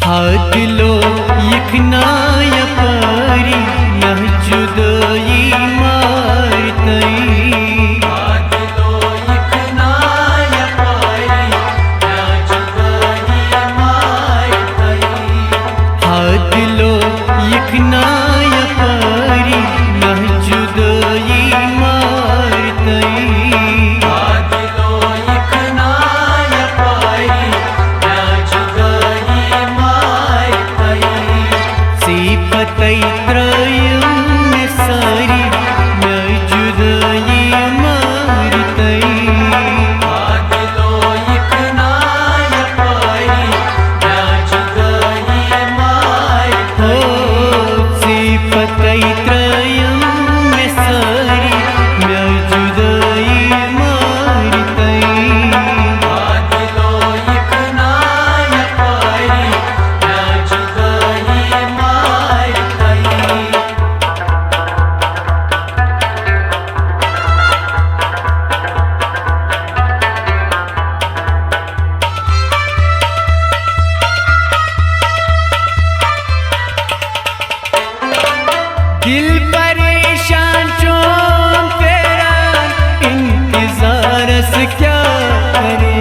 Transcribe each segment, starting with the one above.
हादलो यखना यपारी न जुदाई मारतई। हादलो यखना यपारी न जुदाई मारतई। हादलो यखना यपारी न जुदाई मारतई। हादलो यखना यपारी न जुदाई मारतई। सिफतई त्रयम में सारी न जुदाई मारतई। हादलो यखना यपारी न जुदाई हो मारतई। सिफतई त्रयम में सारी न जुदाई मारतई। हादलो यखना यपारी न जुदाई मारतई। दिल परेशान चों तेरा इंतजार से क्या करे।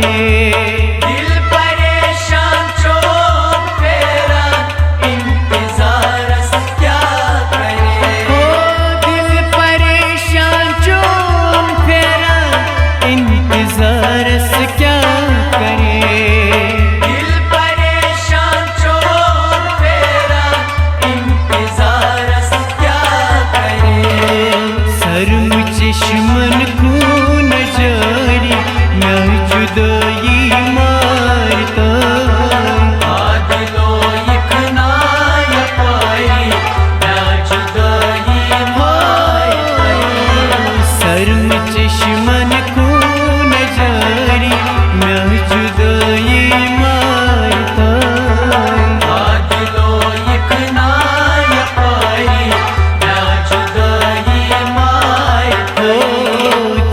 दिल परेशान चों तेरा इंतजार से क्या करे। हो दिल परेशान चों तेरा इंतजार से क्या करे। दिल परेशान चों तेरा इंतजार से क्या करे। शर्म चश्मन को नजारी न जुदाई मारता। हादलो यखना यपारी न जुदाई मारतई। शर्म चश्मन को नजारी न जुदाई मारता। हादलो यखना यपारी न जुदाई मारतई।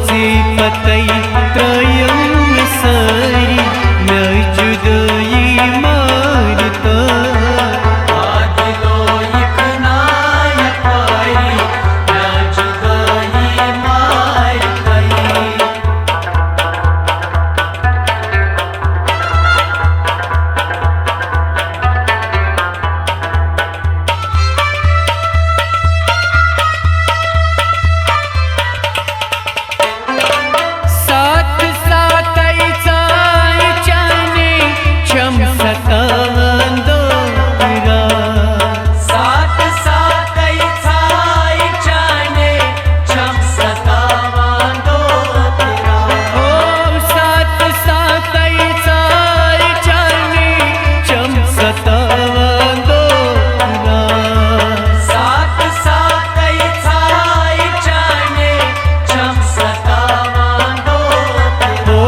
सिफतई त्रयम सारी न जुदाई मारता। हादलो यखना यपारी न जुदाई मारतई। साथ साथई चाय चाने छम सतावंदो तेरा। साथ साथई छाई चाने छम सतावंदो तेरा। हो साथ साथई चाय चाने छम सतावंदो तेरा। साथ साथई छाई चाने छम सतावंदो तेरा। हो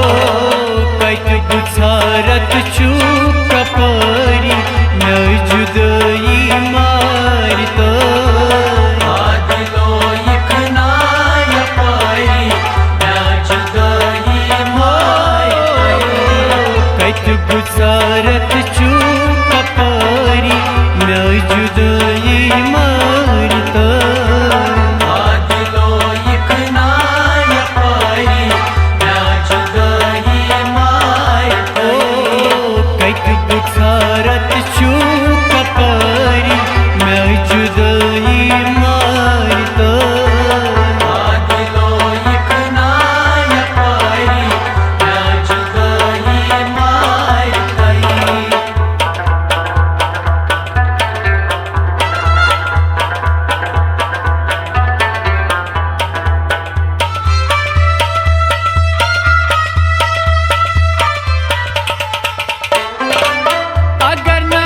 कैक बुझारत चूक कपारी न जुदाई मारता। हादलो यखना यपारी न जुदाई मारतई। कैक बुझारत चूक कपारी न जुदाई मारता। हादलो यखना यपारी न जुदाई मारतई। कैक बुझारत चूक कपारी न जुदाई मारता। हादलो यखना यपारी न जुदाई मारतई। अगर न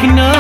ना